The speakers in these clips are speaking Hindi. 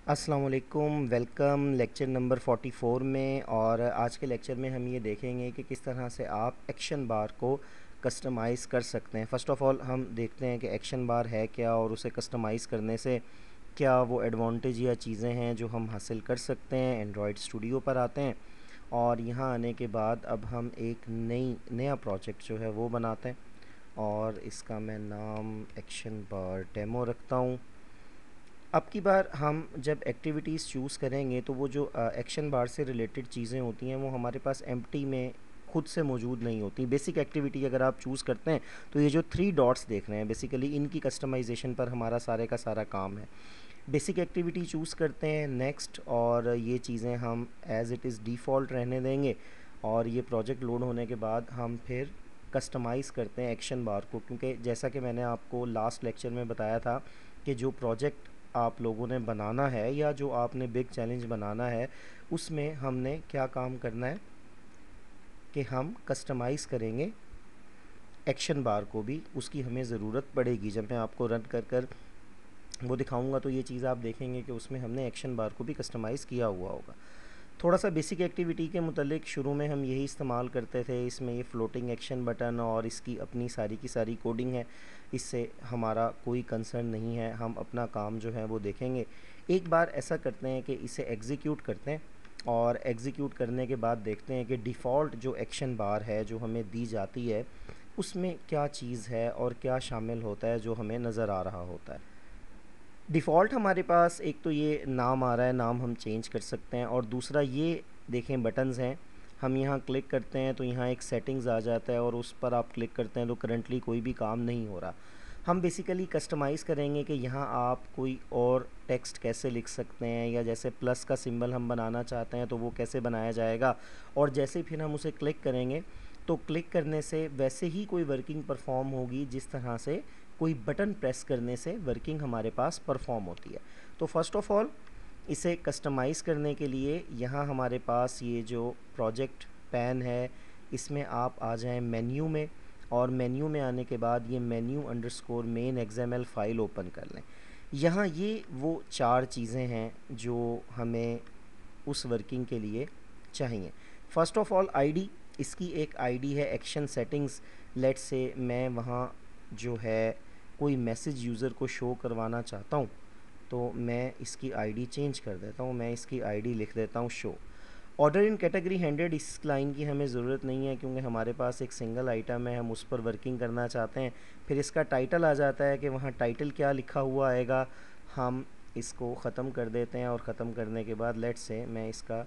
अस्सलाम वालेकुम, वेलकम लेक्चर नंबर 44 में। और आज के लेक्चर में हम ये देखेंगे कि किस तरह से आप एक्शन बार को कस्टमाइज़ कर सकते हैं। फ़र्स्ट ऑफ़ ऑल हम देखते हैं कि एक्शन बार है क्या और उसे कस्टमाइज़ करने से क्या वो एडवांटेज या चीज़ें हैं जो हम हासिल कर सकते हैं। एंड्रॉयड स्टूडियो पर आते हैं और यहाँ आने के बाद अब हम एक नया प्रोजेक्ट जो है वो बनाते हैं और इसका मैं नाम एक्शन बार डेमो रखता हूँ। अब की बार हम जब एक्टिविटीज़ चूज़ करेंगे तो वो जो एक्शन बार से रिलेटेड चीज़ें होती हैं वो हमारे पास एम्प्टी में खुद से मौजूद नहीं होती। बेसिक एक्टिविटी अगर आप चूज़ करते हैं तो ये जो 3 डॉट्स देख रहे हैं बेसिकली इनकी कस्टमाइजेशन पर हमारा सारे का सारा काम है। बेसिक एक्टिविटी चूज़ करते हैं, नेक्स्ट, और ये चीज़ें हम एज़ इट इज़ डिफ़ॉल्ट रहने देंगे। और ये प्रोजेक्ट लोड होने के बाद हम फिर कस्टमाइज़ करते हैं एक्शन बार को, क्योंकि जैसा कि मैंने आपको लास्ट लेक्चर में बताया था कि जो प्रोजेक्ट आप लोगों ने बनाना है या जो आपने बिग चैलेंज बनाना है उसमें हमने क्या काम करना है कि हम कस्टमाइज़ करेंगे एक्शन बार को भी। उसकी हमें ज़रूरत पड़ेगी। जब मैं आपको रन कर कर वो दिखाऊंगा तो ये चीज़ आप देखेंगे कि उसमें हमने एक्शन बार को भी कस्टमाइज़ किया हुआ होगा। थोड़ा सा बेसिक एक्टिविटी के मुतालिक शुरू में हम यही इस्तेमाल करते थे। इसमें ये फ्लोटिंग एक्शन बटन और इसकी अपनी सारी की सारी कोडिंग है, इससे हमारा कोई कंसर्न नहीं है। हम अपना काम जो है वो देखेंगे। एक बार ऐसा करते हैं कि इसे एग्जीक्यूट करते हैं और एग्जीक्यूट करने के बाद देखते हैं कि डिफ़ॉल्ट जो एक्शन बार है जो हमें दी जाती है उसमें क्या चीज़ है और क्या शामिल होता है जो हमें नज़र आ रहा होता है। डिफ़ॉल्ट हमारे पास एक तो ये नाम आ रहा है, नाम हम चेंज कर सकते हैं, और दूसरा ये देखें बटन्स हैं। हम यहाँ क्लिक करते हैं तो यहाँ एक सेटिंग्स आ जाता है और उस पर आप क्लिक करते हैं तो करंटली कोई भी काम नहीं हो रहा। हम बेसिकली कस्टमाइज़ करेंगे कि यहाँ आप कोई और टेक्स्ट कैसे लिख सकते हैं, या जैसे प्लस का सिंबल हम बनाना चाहते हैं तो वो कैसे बनाया जाएगा। और जैसे फिर हम उसे क्लिक करेंगे तो क्लिक करने से वैसे ही कोई वर्किंग परफॉर्म होगी जिस तरह से कोई बटन प्रेस करने से वर्किंग हमारे पास परफॉर्म होती है। तो फर्स्ट ऑफ़ ऑल इसे कस्टमाइज़ करने के लिए यहाँ हमारे पास ये जो प्रोजेक्ट पैन है इसमें आप आ जाएं मेन्यू में, और मेन्यू में आने के बाद ये menu underscore main XML file open कर लें। यहाँ ये वो 4 चीज़ें हैं जो हमें उस वर्किंग के लिए चाहिए। फ़र्स्ट ऑफ़ ऑल आईडी, इसकी एक आईडी है एक्शन सेटिंग्स। लेट्स से मैं वहाँ जो है कोई मैसेज यूज़र को शो करवाना चाहता हूँ तो मैं इसकी आईडी चेंज कर देता हूँ। मैं इसकी आईडी लिख देता हूँ शो। ऑर्डर इन कैटेगरी 100, इस लाइन की हमें ज़रूरत नहीं है क्योंकि हमारे पास एक सिंगल आइटम है, हम उस पर वर्किंग करना चाहते हैं। फिर इसका टाइटल आ जाता है कि वहाँ टाइटल क्या लिखा हुआ आएगा। हम इसको ख़त्म कर देते हैं और ख़त्म करने के बाद लेट्स से मैं इसका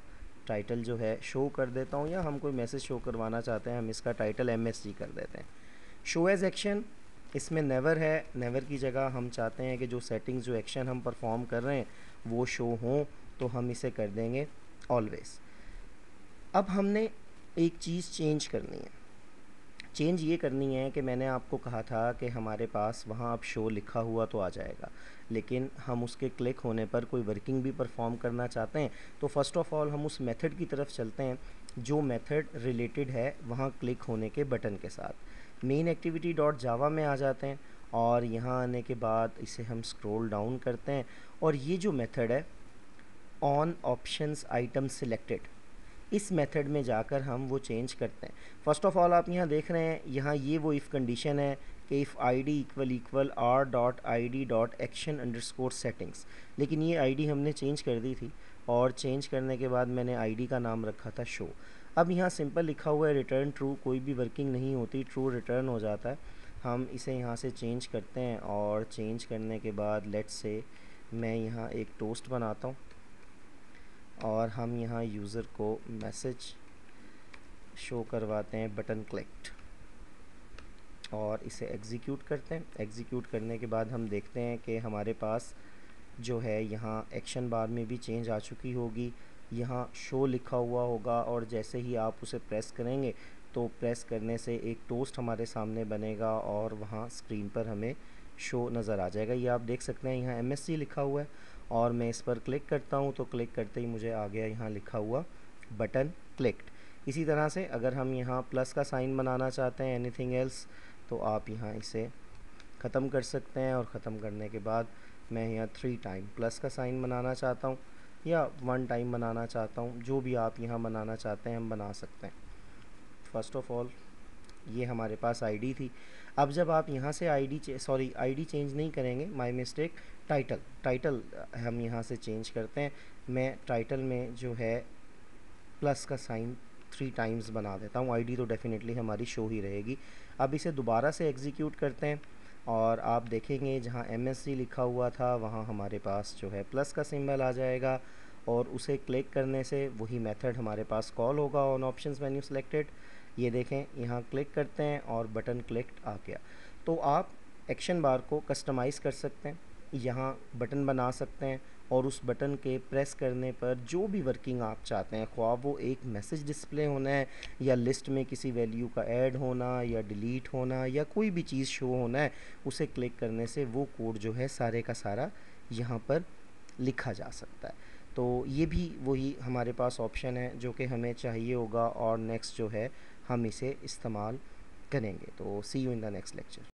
टाइटल जो है शो कर देता हूँ, या हम कोई मैसेज शो करवाना चाहते हैं हम इसका टाइटल MSG कर देते हैं। शो एज एक्शन, इसमें नेवर है। नेवर की जगह हम चाहते हैं कि जो सेटिंग्स जो एक्शन हम परफॉर्म कर रहे हैं वो शो हों, तो हम इसे कर देंगे ऑलवेज़। अब हमने एक चीज़ चेंज करनी है। चेंज ये करनी है कि मैंने आपको कहा था कि हमारे पास वहाँ अब शो लिखा हुआ तो आ जाएगा, लेकिन हम उसके क्लिक होने पर कोई वर्किंग भी परफॉर्म करना चाहते हैं तो फ़र्स्ट ऑफ़ ऑल हम उस मेथड की तरफ चलते हैं जो मेथड रिलेटेड है वहाँ क्लिक होने के बटन के साथ। मेन एक्टिविटी डॉट जावा में आ जाते हैं और यहाँ आने के बाद इसे हम स्क्रॉल डाउन करते हैं और ये जो मेथड है ऑन ऑप्शंस आइटम सिलेक्टेड, इस मेथड में जाकर हम वो चेंज करते हैं। फ़र्स्ट ऑफ़ ऑल आप यहाँ देख रहे हैं, यहाँ ये वो इफ़ कंडीशन है कि if ID equal equal R dot I D dot action underscore settings, लेकिन ये आईडी हमने चेंज कर दी थी और चेंज करने के बाद मैंने आईडी का नाम रखा था शो। अब यहाँ सिंपल लिखा हुआ है रिटर्न ट्रू, कोई भी वर्किंग नहीं होती, ट्रू रिटर्न हो जाता है। हम इसे यहाँ से चेंज करते हैं और चेंज करने के बाद लेट्स से मैं यहाँ एक टोस्ट बनाता हूँ और हम यहाँ यूज़र को मैसेज शो करवाते हैं बटन क्लिक्ड, और इसे एग्जीक्यूट करते हैं। एग्जीक्यूट करने के बाद हम देखते हैं कि हमारे पास जो है यहाँ एक्शन बार में भी चेंज आ चुकी होगी। यहाँ शो लिखा हुआ होगा और जैसे ही आप उसे प्रेस करेंगे तो प्रेस करने से एक टोस्ट हमारे सामने बनेगा और वहाँ स्क्रीन पर हमें शो नज़र आ जाएगा। ये आप देख सकते हैं यहाँ MSC लिखा हुआ है और मैं इस पर क्लिक करता हूँ तो क्लिक करते ही मुझे आ गया यहाँ लिखा हुआ बटन क्लिक्ड। इसी तरह से अगर हम यहाँ प्लस का साइन बनाना चाहते हैं एनीथिंग एल्स तो आप यहाँ इसे ख़त्म कर सकते हैं और ख़त्म करने के बाद मैं यहाँ 3 टाइम प्लस का साइन बनाना चाहता हूँ या 1 टाइम बनाना चाहता हूँ, जो भी आप यहाँ बनाना चाहते हैं हम बना सकते हैं। फर्स्ट ऑफ ऑल ये हमारे पास आईडी थी। अब जब आप यहाँ से आईडी चेंज नहीं करेंगे, माय मिस्टेक, टाइटल हम यहाँ से चेंज करते हैं। मैं टाइटल में जो है प्लस का साइन 3 टाइम्स बना देता हूँ। आईडी तो डेफिनेटली हमारी शो ही रहेगी। अब इसे दोबारा से एग्जीक्यूट करते हैं और आप देखेंगे जहाँ MSC लिखा हुआ था वहाँ हमारे पास जो है प्लस का सिंबल आ जाएगा और उसे क्लिक करने से वही मेथड हमारे पास कॉल होगा ऑन ऑप्शंस मेन्यू सेलेक्टेड। ये देखें, यहाँ क्लिक करते हैं और बटन क्लिक्ड आ गया। तो आप एक्शन बार को कस्टमाइज़ कर सकते हैं, यहाँ बटन बना सकते हैं और उस बटन के प्रेस करने पर जो भी वर्किंग आप चाहते हैं, ख्वाह वो एक मैसेज डिस्प्ले होना है या लिस्ट में किसी वैल्यू का ऐड होना या डिलीट होना या कोई भी चीज़ शो होना है, उसे क्लिक करने से वो कोड जो है सारे का सारा यहाँ पर लिखा जा सकता है। तो ये भी वही हमारे पास ऑप्शन है जो कि हमें चाहिए होगा और नेक्स्ट जो है हम इसे इस्तेमाल करेंगे। तो see you in the next lecture.